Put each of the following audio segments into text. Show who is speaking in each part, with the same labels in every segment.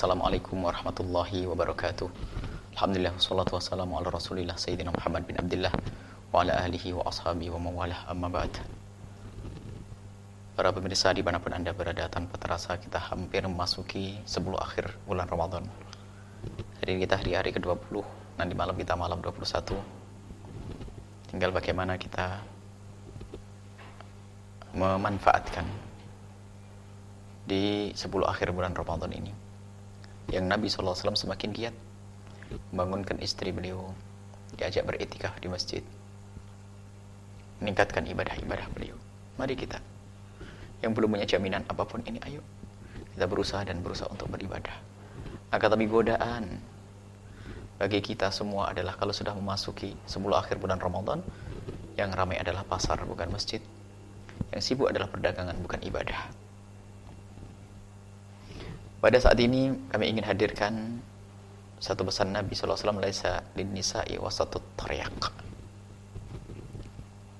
Speaker 1: Assalamualaikum warahmatullahi wabarakatuh. Alhamdulillah wassalatu wassalamu ala Rasulillah Sayyidina Muhammad bin Abdullah wa ala alihi wa ashabihi wa mawalah, amma ba'd. Para pemirsa dimanapun Anda berada, tanpa terasa kita hampir memasuki 10 akhir bulan Ramadan. Hari kita hari ke-20, nanti malam kita malam 21. Tinggal bagaimana kita memanfaatkan di 10 akhir bulan Ramadan ini, yang Nabi SAW semakin giat membangunkan istri beliau, diajak beriktikaf di masjid, meningkatkan ibadah-ibadah beliau. Mari kita yang belum punya jaminan apapun ini, ayo kita berusaha untuk beribadah. Akan tapi godaan bagi kita semua adalah kalau sudah memasuki 10 akhir bulan Ramadan, yang ramai adalah pasar bukan masjid, yang sibuk adalah perdagangan bukan ibadah. Pada saat ini kami ingin hadirkan satu pesan Nabi SAW, laisa lin-nisa'i wasatut tariq.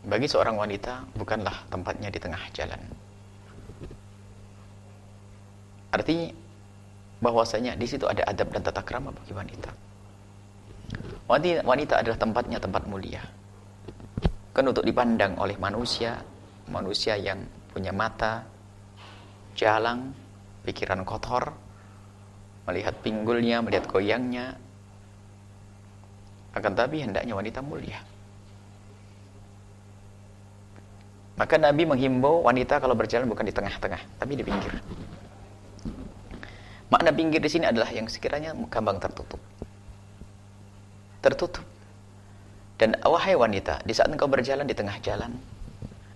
Speaker 1: Bagi seorang wanita bukanlah tempatnya di tengah jalan. Artinya bahwasanya di situ ada adab dan tata krama bagi wanita. Wanita adalah tempatnya tempat mulia. Kan untuk dipandang oleh manusia yang punya mata jalang, pikiran kotor, melihat pinggulnya, melihat goyangnya. Akan tapi hendaknya wanita mulia. Maka Nabi menghimbau wanita kalau berjalan bukan di tengah-tengah, tapi di pinggir. Makna pinggir di sini adalah yang sekiranya gampang tertutup. Dan wahai wanita, di saat engkau berjalan di tengah jalan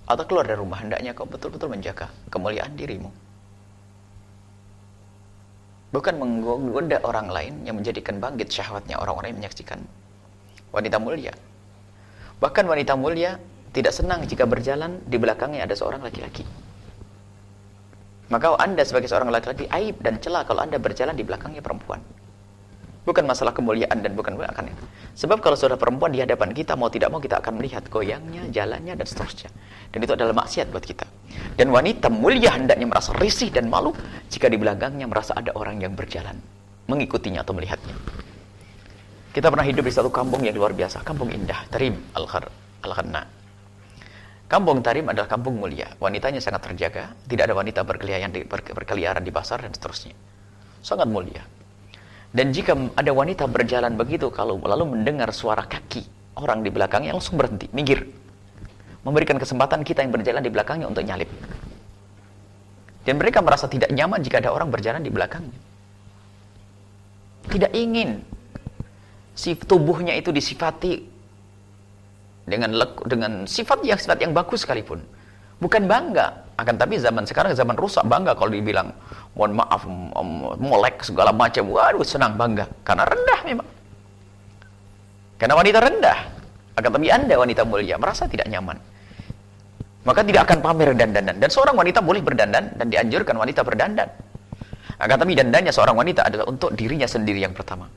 Speaker 1: atau keluar dari rumah, hendaknya kau betul-betul menjaga kemuliaan dirimu. Bukan menggoda orang lain yang menjadikan bangkit syahwatnya orang-orang yang menyaksikan. Wanita mulia, bahkan wanita mulia tidak senang jika berjalan di belakangnya ada seorang laki-laki. Maka Anda sebagai seorang laki-laki, aib dan celah kalau Anda berjalan di belakangnya perempuan. Bukan masalah kemuliaan dan bukan akan. Sebab kalau sudah perempuan di hadapan kita, mau tidak mau kita akan melihat goyangnya, jalannya, dan seterusnya. Dan itu adalah maksiat buat kita. Dan wanita mulia hendaknya merasa risih dan malu jika di belakangnya merasa ada orang yang berjalan, mengikutinya atau melihatnya. Kita pernah hidup di satu kampung yang luar biasa, kampung indah, Tarim Al-Khanna. Kampung Tarim adalah kampung mulia. Wanitanya sangat terjaga, tidak ada wanita berkeliaran di pasar dan seterusnya. Sangat mulia. Dan jika ada wanita berjalan begitu, kalau lalu mendengar suara kaki orang di belakangnya, langsung berhenti, minggir. Memberikan kesempatan kita yang berjalan di belakangnya untuk nyalip. Dan mereka merasa tidak nyaman jika ada orang berjalan di belakangnya. Tidak ingin si tubuhnya itu disifati dengan sifat yang bagus sekalipun. Bukan bangga. Akan tapi zaman sekarang zaman rusak, bangga kalau dibilang mohon maaf, molek segala macam. Waduh, senang, bangga. Karena rendah memang. Karena wanita rendah. Akan tapi Anda wanita mulia merasa tidak nyaman, maka tidak akan pamer dandanan. Dan seorang wanita boleh berdandan dan dianjurkan wanita berdandan. Akan tapi dandannya seorang wanita adalah untuk dirinya sendiri yang pertama.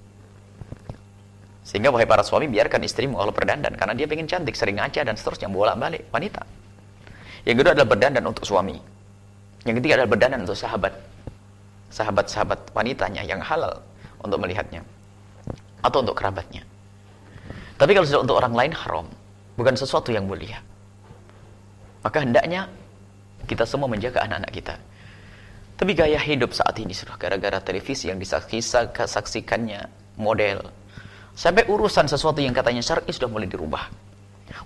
Speaker 1: Sehingga wahai para suami, biarkan istrimu kalau berdandan karena dia pengen cantik, sering ngaca dan seterusnya, bolak-balik wanita. Yang kedua adalah berdandan untuk suami. Yang ketiga adalah berdandan untuk sahabat-sahabat wanitanya yang halal untuk melihatnya, atau untuk kerabatnya. Tapi kalau sudah untuk orang lain, haram, bukan sesuatu yang mulia. Maka hendaknya kita semua menjaga anak-anak kita. Tapi gaya hidup saat ini sudah gara-gara televisi yang disaksikannya model, sampai urusan sesuatu yang katanya syar'i sudah mulai dirubah.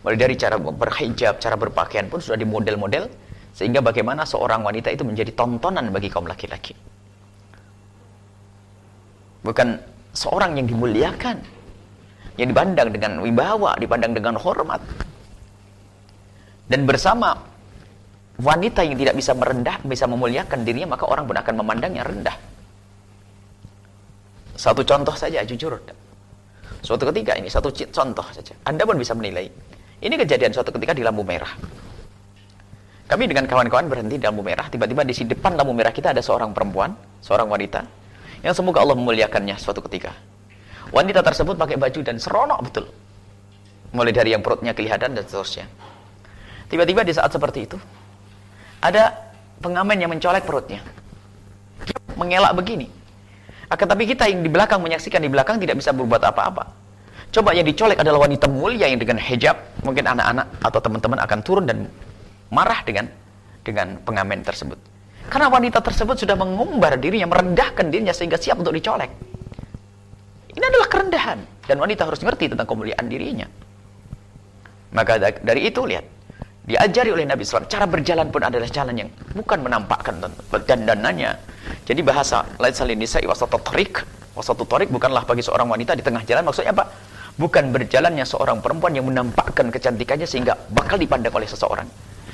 Speaker 1: Mulai dari cara berhijab, cara berpakaian pun sudah dimodel-model, sehingga bagaimana seorang wanita itu menjadi tontonan bagi kaum laki-laki. Bukan seorang yang dimuliakan, yang dipandang dengan wibawa, dipandang dengan hormat. Dan bersama wanita yang tidak bisa bisa memuliakan dirinya, maka orang pun akan memandangnya rendah. Satu contoh saja, jujur. Suatu ketika ini, satu contoh saja. Anda pun bisa menilai. Ini kejadian suatu ketika di lampu merah. Kami dengan kawan-kawan berhenti di lampu merah. Tiba-tiba di depan lampu merah kita ada seorang perempuan, seorang wanita, yang semoga Allah memuliakannya suatu ketika. Wanita tersebut pakai baju dan seronok betul. Mulai dari yang perutnya kelihatan dan seterusnya. Tiba-tiba di saat seperti itu, ada pengamen yang mencolek perutnya. Dia mengelak begini. Akan tapi kita yang di belakang menyaksikan di belakang tidak bisa berbuat apa-apa. Coba yang dicolek adalah wanita mulia yang dengan hijab, mungkin anak-anak atau teman-teman akan turun dan marah dengan pengamen tersebut. Karena wanita tersebut sudah mengumbar dirinya, merendahkan dirinya sehingga siap untuk dicolek. Ini adalah kerendahan dan wanita harus mengerti tentang kemuliaan dirinya. Maka dari itu lihat, diajari oleh Nabi SAW, cara berjalan pun adalah jalan yang bukan menampakkan dandanannya. Jadi bahasa laisal nisa'i wasatut thariq bukanlah bagi seorang wanita di tengah jalan. Maksudnya apa? Bukan berjalannya seorang perempuan yang menampakkan kecantikannya sehingga bakal dipandang oleh seseorang.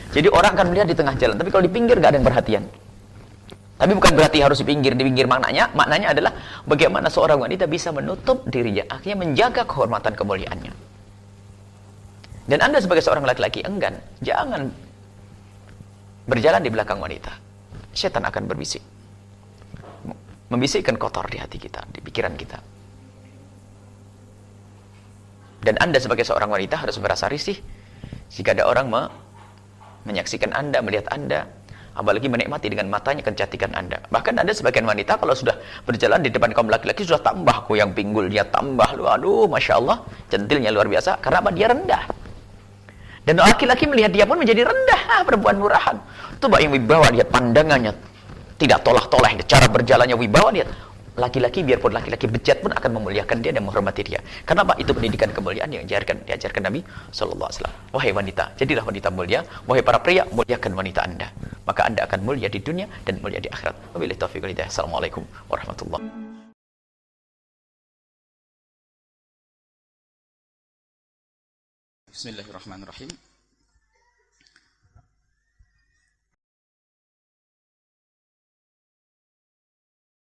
Speaker 1: Jadi orang akan melihat di tengah jalan, tapi kalau di pinggir gak ada yang perhatian. Tapi bukan berarti harus di pinggir maknanya adalah bagaimana seorang wanita bisa menutup dirinya, akhirnya menjaga kehormatan kemuliaannya. Dan Anda sebagai seorang laki-laki enggan, jangan berjalan di belakang wanita. Setan akan berbisik, membisikkan kotor di hati kita, di pikiran kita. Dan Anda sebagai seorang wanita harus merasa risih jika ada orang menyaksikan Anda, melihat Anda, apalagi menikmati dengan matanya kecantikan Anda. Bahkan Anda sebagian wanita kalau sudah berjalan di depan kaum laki-laki sudah tambah goyang pinggulnya, tambah, aduh, Masya Allah, centilnya luar biasa. Karena apa? Dia rendah. Dan laki-laki melihat dia pun menjadi rendah, perempuan murahan. Coba yang wibawa, lihat pandangannya, tidak tolak-tolak, cara berjalannya wibawa, lihat. Laki-laki, biarpun laki-laki bejat pun akan memuliakan dia dan menghormati dia. Kenapa? Itu pendidikan kemuliaan yang diajarkan Nabi SAW. Wahai wanita, jadilah wanita mulia. Wahai para pria, muliakan wanita Anda. Maka Anda akan mulia di dunia dan mulia di akhirat. Wabillahi taufiq wal hidayah. Assalamualaikum warahmatullahi wabarakatuh.
Speaker 2: Bismillahirrahmanirrahim.